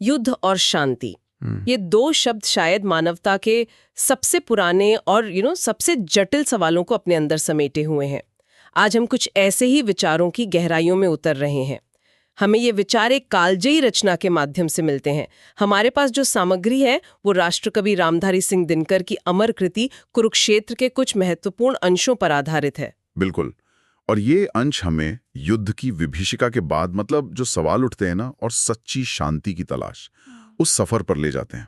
युद्ध और शांति, हम्म, ये दो शब्द शायद मानवता के सबसे पुराने और सबसे जटिल सवालों को अपने अंदर समेटे हुए हैं। आज हम कुछ ऐसे ही विचारों की गहराइयों में उतर रहे हैं। हमें ये विचार एक कालजयी रचना के माध्यम से मिलते हैं। हमारे पास जो सामग्री है वो राष्ट्रकवि रामधारी सिंह दिनकर की अमर कृति कुरुक्षेत्र के कुछ महत्वपूर्ण अंशों पर आधारित है। बिल्कुल। और ये अंश हमें युद्ध की विभीषिका के बाद मतलब जो सवाल उठते हैं ना, और सच्ची शांति की तलाश, उस सफर पर ले जाते हैं।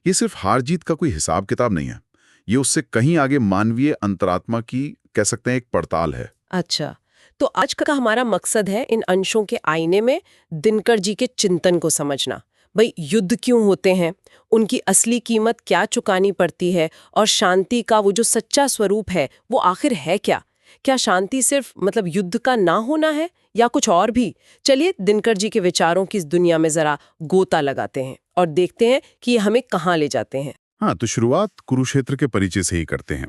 ये सिर्फ हार जीत का कोई हिसाब किताब नहीं है, ये उससे कहीं आगे मानवीय अंतरात्मा की कह सकते हैं एक पड़ताल है। अच्छा, तो आज का हमारा मकसद है इन अंशों के आईने में दिनकर जी के चिंतन को समझना। भाई, युद्ध क्यों होते हैं, उनकी असली कीमत क्या चुकानी पड़ती है, और शांति का वो जो सच्चा स्वरूप है वो आखिर है क्या? क्या शांति सिर्फ युद्ध का ना होना है या कुछ और भी? चलिए दिनकर जी के विचारों की इस दुनिया में जरा गोता लगाते हैं और देखते हैं कि ये हमें कहाँ ले जाते हैं। हाँ, तो शुरुआत कुरुक्षेत्र के परिचय से ही करते हैं।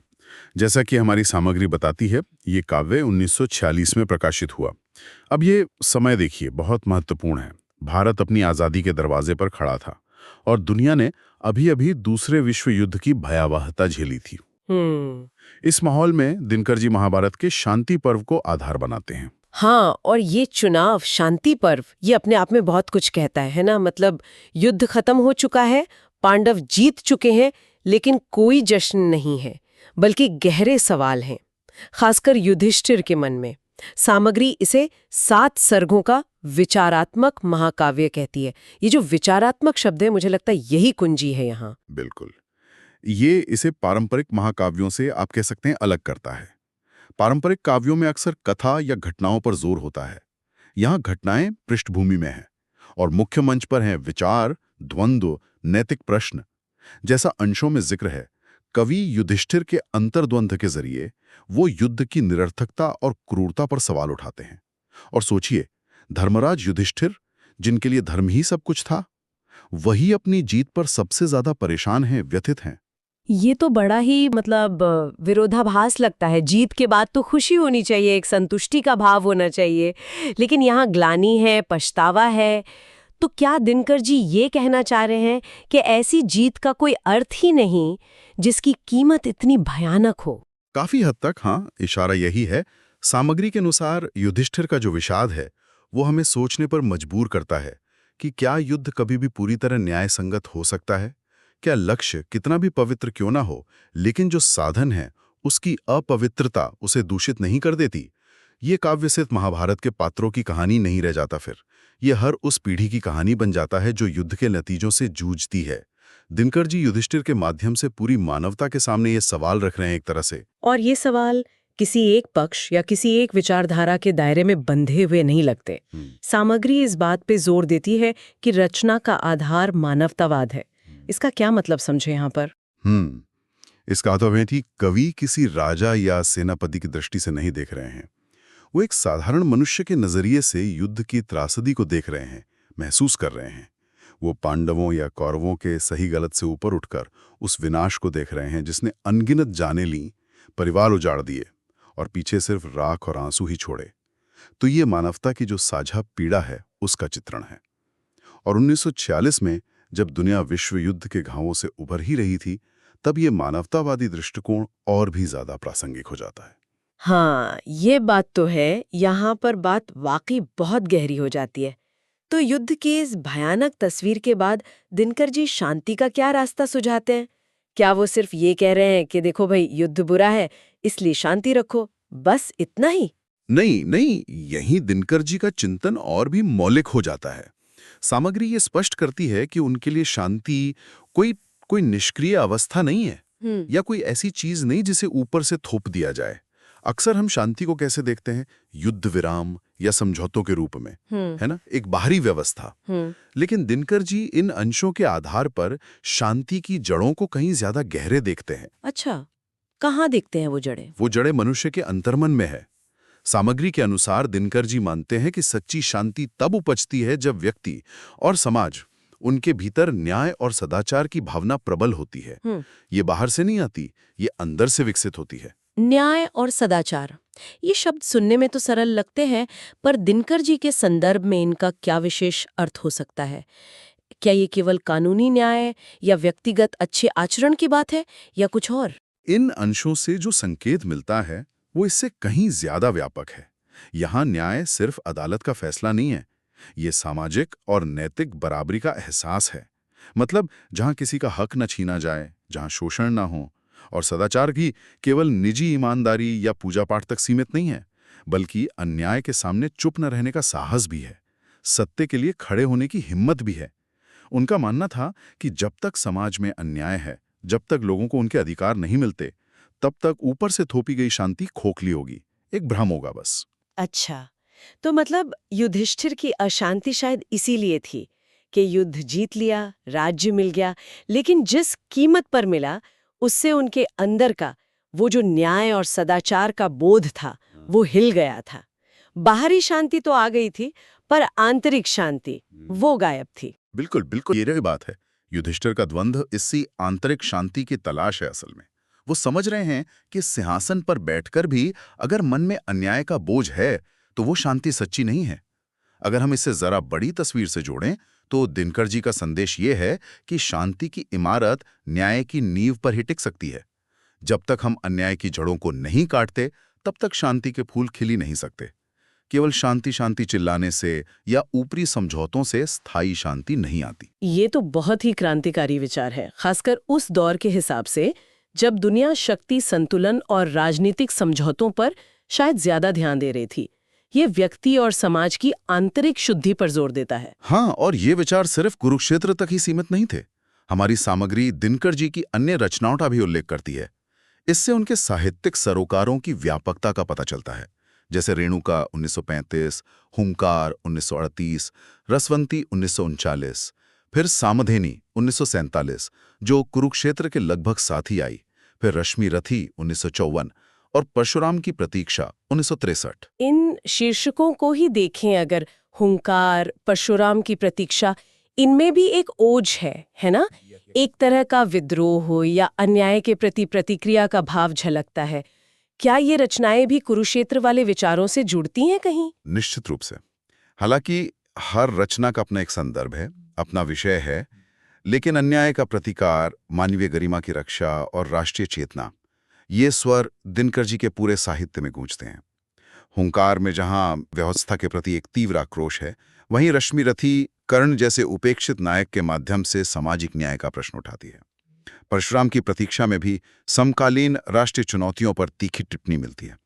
जैसा कि हमारी सामग्री बताती है, ये काव्य 1946 में प्रकाशित हुआ। अब ये समय देखिए, बहुत महत्वपूर्ण है। भारत अपनी आज़ादी के दरवाजे पर खड़ा था और दुनिया ने अभी अभी दूसरे विश्व युद्ध की भयावहता झेली थी। हम्म। इस माहौल में दिनकर जी महाभारत के शांति पर्व को आधार बनाते हैं। हाँ, और ये चुनाव शांति पर्व ये अपने आप में बहुत कुछ कहता है ना। युद्ध खत्म हो चुका है, पांडव जीत चुके हैं, लेकिन कोई जश्न नहीं है, बल्कि गहरे सवाल हैं, खासकर युधिष्ठिर के मन में। सामग्री इसे 7 सर्गों का विचारात्मक महाकाव्य कहती है। ये जो विचारात्मक शब्द है, मुझे लगता है यही कुंजी है यहाँ। बिल्कुल। ये इसे पारंपरिक महाकाव्यों से आप कह सकते हैं अलग करता है। पारंपरिक काव्यों में अक्सर कथा या घटनाओं पर जोर होता है। यहाँ घटनाएं पृष्ठभूमि में हैं और मुख्य मंच पर हैं विचार, द्वंद्व, नैतिक प्रश्न। जैसा अंशों में जिक्र है, कवि युधिष्ठिर के अंतर्द्वंद के जरिए वो युद्ध की निरर्थकता और क्रूरता पर सवाल उठाते हैं। और सोचिए, धर्मराज युधिष्ठिर, जिनके लिए धर्म ही सब कुछ था, वही अपनी जीत पर सबसे ज्यादा परेशान हैं, व्यथित हैं। ये तो बड़ा ही विरोधाभास लगता है। जीत के बाद तो खुशी होनी चाहिए, एक संतुष्टि का भाव होना चाहिए, लेकिन यहाँ ग्लानि है, पछतावा है। तो क्या दिनकर जी ये कहना चाह रहे हैं कि ऐसी जीत का कोई अर्थ ही नहीं जिसकी कीमत इतनी भयानक हो? काफी हद तक हाँ, इशारा यही है। सामग्री के अनुसार युधिष्ठिर का जो विषाद है, वो हमें सोचने पर मजबूर करता है कि क्या युद्ध कभी भी पूरी तरह न्याय संगत हो सकता है? क्या लक्ष्य कितना भी पवित्र क्यों ना हो, लेकिन जो साधन है उसकी अपवित्रता उसे दूषित नहीं कर देती? ये काव्य सिर्फ महाभारत के पात्रों की कहानी नहीं रह जाता, फिर ये हर उस पीढ़ी की कहानी बन जाता है जो युद्ध के नतीजों से जूझती है। दिनकर जी युधिष्ठिर के माध्यम से पूरी मानवता के सामने ये सवाल रख रहे हैं एक तरह से। और ये सवाल किसी एक पक्ष या किसी एक विचारधारा के दायरे में बंधे हुए नहीं लगते। सामग्री इस बात पे जोर देती है कि रचना का आधार मानवतावाद है। इसका क्या मतलब समझे यहाँ पर? इसका तो है कि कवि किसी राजा या सेनापति की दृष्टि से नहीं देख रहे हैं। वो एक साधारण मनुष्य के नजरिए से युद्ध की त्रासदी को देख रहे हैं, महसूस कर रहे हैं। वो पांडवों या कौरवों के सही गलत से ऊपर उठकर उस विनाश को देख रहे हैं जिसने अनगिनत जानें ली, परिवार उजाड़ दिए और पीछे सिर्फ राख और आंसू ही छोड़े। तो ये मानवता की जो साझा पीड़ा है उसका चित्रण है। और 1946 में जब दुनिया विश्व युद्ध के घावों से उभर ही रही थी, तब ये मानवतावादी दृष्टिकोण और भी ज्यादा प्रासंगिक हो जाता है। हाँ, ये बात तो है। यहाँ पर बात वाकई बहुत गहरी हो जाती है। तो युद्ध की इस भयानक तस्वीर के बाद दिनकर जी शांति का क्या रास्ता सुझाते हैं? क्या वो सिर्फ ये कह रहे हैं कि देखो भाई, युद्ध बुरा है इसलिए शांति रखो, बस इतना ही? नहीं नहीं, यही दिनकर जी का चिंतन और भी मौलिक हो जाता है। सामग्री ये स्पष्ट करती है कि उनके लिए शांति कोई कोई निष्क्रिय अवस्था नहीं है या कोई ऐसी चीज नहीं जिसे ऊपर से थोप दिया जाए। अक्सर हम शांति को कैसे देखते हैं? युद्ध विराम या समझौतों के रूप में, है ना, एक बाहरी व्यवस्था। लेकिन दिनकर जी इन अंशों के आधार पर शांति की जड़ों को कहीं ज्यादा गहरे देखते हैं। अच्छा, कहाँ देखते हैं वो जड़ें? वो जड़ें मनुष्य के अंतर्मन में है। सामग्री के अनुसार दिनकर जी मानते हैं कि सच्ची शांति तब उपजती है जब व्यक्ति और समाज, उनके भीतर न्याय और सदाचार की भावना प्रबल होती है। ये बाहर से नहीं आती, ये अंदर से विकसित होती है। न्याय और सदाचार, ये शब्द सुनने में तो सरल लगते हैं, पर दिनकर जी के संदर्भ में इनका क्या विशेष अर्थ हो सकता है? क्या ये केवल कानूनी न्याय या व्यक्तिगत अच्छे आचरण की बात है या कुछ और? इन अंशों से जो संकेत मिलता है वो इससे कहीं ज्यादा व्यापक है। यहाँ न्याय सिर्फ अदालत का फैसला नहीं है, ये सामाजिक और नैतिक बराबरी का एहसास है। मतलब जहाँ किसी का हक न छीना जाए, जहाँ शोषण ना हो, और सदाचार भी केवल निजी ईमानदारी या पूजा पाठ तक सीमित नहीं है, बल्कि अन्याय के सामने चुप न रहने का साहस भी है, सत्य के लिए खड़े होने की हिम्मत भी है। उनका मानना था कि जब तक समाज में अन्याय है, जब तक लोगों को उनके अधिकार नहीं मिलते, तब तक ऊपर से थोपी गई शांति खोखली होगी, एक भ्रम होगा बस। अच्छा, तो मतलब युधिष्ठिर की अशांति शायद इसीलिए थी कि युद्ध जीत लिया, राज्य मिल गया, लेकिन जिस कीमत पर मिला, उससे उनके अंदर का वो जो न्याय और सदाचार का बोध था, वो हिल गया था। बाहरी शांति तो आ गई थी, पर आंतरिक शांति वो गायब थी। बिल्कुल बिल्कुल, ये रही बात है। युधिष्ठिर का द्वंद्व इसी आंतरिक शांति की तलाश है असल में। वो समझ रहे हैं कि सिंहासन पर बैठकर भी अगर मन में अन्याय का बोझ है, तो वो शांति सच्ची नहीं है। अगर हम इसे जरा बड़ी तस्वीर से जोड़ें, तो दिनकर जी का संदेश ये है कि शांति की इमारत न्याय की नींव पर ही टिक सकती है। जब तक हम अन्याय की जड़ों को नहीं काटते, तब तक शांति के फूल खिल ही नहीं सकते। केवल शांति शांति चिल्लाने से या ऊपरी समझौतों से स्थायी शांति नहीं आती। ये तो बहुत ही क्रांतिकारी विचार है, खासकर उस दौर के हिसाब से जब दुनिया शक्ति संतुलन और राजनीतिक समझौतों पर शायद ज्यादा ध्यान दे रही थी। ये व्यक्ति और समाज की आंतरिक शुद्धि पर जोर देता है। हाँ, और ये विचार सिर्फ कुरुक्षेत्र तक ही सीमित नहीं थे। हमारी सामग्री दिनकर जी की अन्य रचनाओं का भी उल्लेख करती है। इससे उनके साहित्यिक सरोकारों की व्यापकता का पता चलता है, जैसे रेणुका 1935, हुंकार 1938, रसवंती 1939, फिर सामधेनी 1947 जो कुरुक्षेत्र के लगभग साथ ही आई, फिर रश्मि रथी 1954 और परशुराम की प्रतीक्षा 1963। इन शीर्षकों को ही देखें अगर, हुंकार, परशुराम की प्रतीक्षा, इनमें भी एक ओज है ना? एक तरह का विद्रोह हो या अन्याय के प्रति प्रतिक्रिया का भाव झलकता है। क्या ये रचनाएं भी कुरुक्षेत्र वाले विचारों से जुड़ती हैं कहीं? निश्चित रूप से। हालांकि हर रचना का अपना एक संदर्भ है, अपना विषय है, लेकिन अन्याय का प्रतिकार, मानवीय गरिमा की रक्षा और राष्ट्रीय चेतना, ये स्वर दिनकर जी के पूरे साहित्य में गूंजते हैं। हुंकार में जहां व्यवस्था के प्रति एक तीव्र आक्रोश है, वहीं रश्मि रथी कर्ण जैसे उपेक्षित नायक के माध्यम से सामाजिक न्याय का प्रश्न उठाती है। परशुराम की प्रतीक्षा में भी समकालीन राष्ट्रीय चुनौतियों पर तीखी टिप्पणी मिलती है।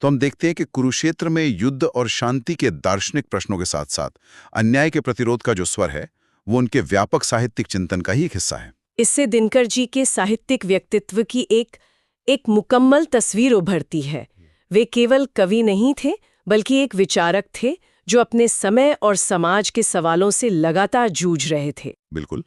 तो हम देखते हैं कि कुरुक्षेत्र में युद्ध और शांति के दार्शनिक प्रश्नों के साथ साथ अन्याय के प्रतिरोध का जो स्वर है, वो उनके व्यापक साहित्यिक चिंतन का ही एक हिस्सा है। इससे दिनकर जी के साहित्यिक व्यक्तित्व की एक मुकम्मल तस्वीर उभरती है। वे केवल कवि नहीं थे, बल्कि एक विचारक थे जो अपने समय और समाज के सवालों से लगातार जूझ रहे थे। बिल्कुल।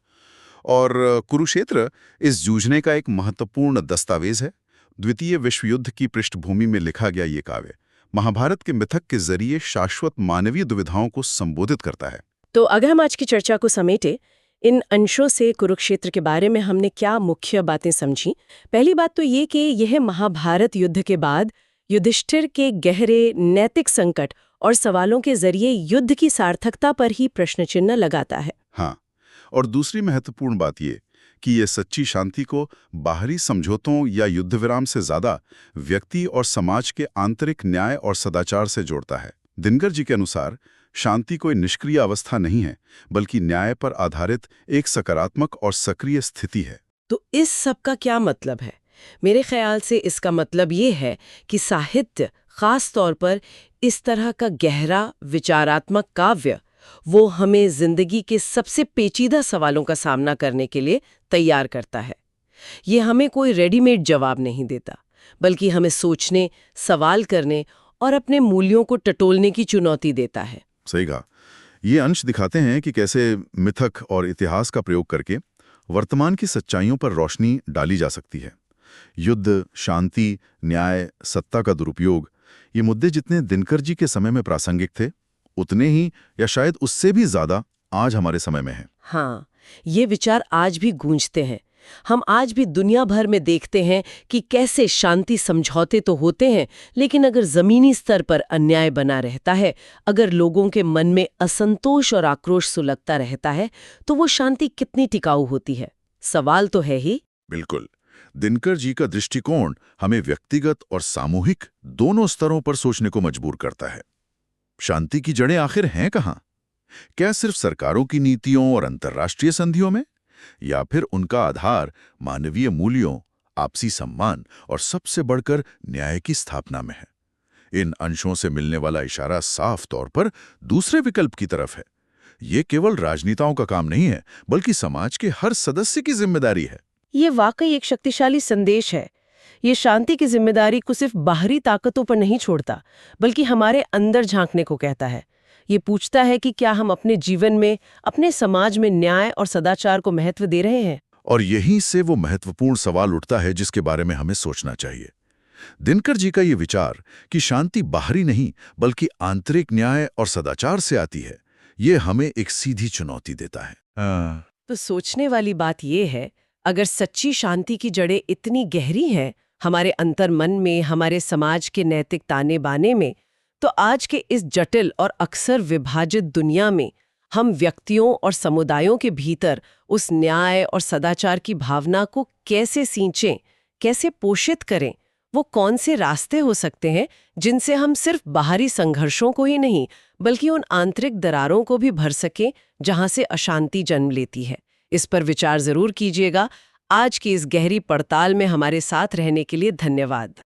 और कुरुक्षेत्र इस जूझने का एक महत्वपूर्ण दस्तावेज है। द्वितीय विश्व युद्ध की पृष्ठभूमि में लिखा गया ये काव्य महाभारत के मिथक के जरिए शाश्वत मानवीय दुविधाओं को संबोधित करता है। तो अगर हम आज की चर्चा को समेटे, इन अंशों से कुरुक्षेत्र के बारे में हमने क्या मुख्य बातें समझी? पहली बात तो ये कि यह महाभारत युद्ध के बाद युधिष्ठिर के गहरे नैतिक संकट और सवालों के जरिए युद्ध की सार्थकता पर ही प्रश्न चिन्ह लगाता है। हाँ, और दूसरी महत्वपूर्ण बात ये कि ये सच्ची शांति को बाहरी समझौतों या युद्ध विराम से ज्यादा व्यक्ति और समाज के आंतरिक न्याय और सदाचार से जोड़ता है। दिनकर जी के अनुसार शांति कोई निष्क्रिय अवस्था नहीं है, बल्कि न्याय पर आधारित एक सकारात्मक और सक्रिय स्थिति है। तो इस सब का क्या मतलब है? मेरे ख्याल से इसका मतलब ये है कि साहित्य, खास तौर पर इस तरह का गहरा विचारात्मक काव्य, वो हमें जिंदगी के सबसे पेचीदा सवालों का सामना करने के लिए तैयार करता है। ये हमें कोई रेडीमेड जवाब नहीं देता, बल्कि हमें सोचने, सवाल करने और अपने मूल्यों को टटोलने की चुनौती देता है। सही कहा। ये अंश दिखाते हैं कि कैसे मिथक और इतिहास का प्रयोग करके वर्तमान की सच्चाइयों पर रोशनी डाली जा सकती है। युद्ध, शांति, न्याय, सत्ता का दुरुपयोग, ये मुद्दे जितने दिनकर जी के समय में प्रासंगिक थे, उतने ही या शायद उससे भी ज्यादा आज हमारे समय में है। हाँ, ये विचार आज भी गूंजते हैं, हम आज भी दुनिया भर में देखते हैं कि कैसे शांति समझौते तो होते हैं, लेकिन अगर जमीनी स्तर पर अन्याय बना रहता है, अगर लोगों के मन में असंतोष और आक्रोश सुलगता रहता है, तो वो शांति कितनी टिकाऊ होती है? सवाल तो है ही। बिल्कुल। दिनकर जी का दृष्टिकोण हमें व्यक्तिगत और सामूहिक दोनों स्तरों पर सोचने को मजबूर करता है। शांति की जड़ें आखिर हैं कहाँ? क्या सिर्फ सरकारों की नीतियों और अंतर्राष्ट्रीय संधियों में, या फिर उनका आधार मानवीय मूल्यों, आपसी सम्मान और सबसे बढ़कर न्याय की स्थापना में है? इन अंशों से मिलने वाला इशारा साफ तौर पर दूसरे विकल्प की तरफ है। ये केवल राजनेताओं का काम नहीं है, बल्कि समाज के हर सदस्य की जिम्मेदारी है। ये वाकई एक शक्तिशाली संदेश है। ये शांति की जिम्मेदारी को सिर्फ बाहरी ताकतों पर नहीं छोड़ता, बल्कि हमारे अंदर झांकने को कहता है। ये पूछता है कि क्या हम अपने जीवन में, अपने समाज में न्याय और सदाचार को महत्व दे रहे हैं? और यहीं से वो महत्वपूर्ण सवाल उठता है जिसके बारे में हमें सोचना चाहिए। दिनकर जी का ये विचार कि शांति बाहरी नहीं बल्कि आंतरिक न्याय और सदाचार से आती है, ये हमें एक सीधी चुनौती देता है। तो सोचने वाली बात यह है, अगर सच्ची शांति की जड़ें इतनी गहरी हैं हमारे अंतर्मन में, हमारे समाज के नैतिक ताने बाने में, तो आज के इस जटिल और अक्सर विभाजित दुनिया में हम व्यक्तियों और समुदायों के भीतर उस न्याय और सदाचार की भावना को कैसे सींचें, कैसे पोषित करें? वो कौन से रास्ते हो सकते हैं जिनसे हम सिर्फ बाहरी संघर्षों को ही नहीं, बल्कि उन आंतरिक दरारों को भी भर सकें जहां से अशांति जन्म लेती है? इस पर विचार जरूर कीजिएगा। आज की इस गहरी पड़ताल में हमारे साथ रहने के लिए धन्यवाद।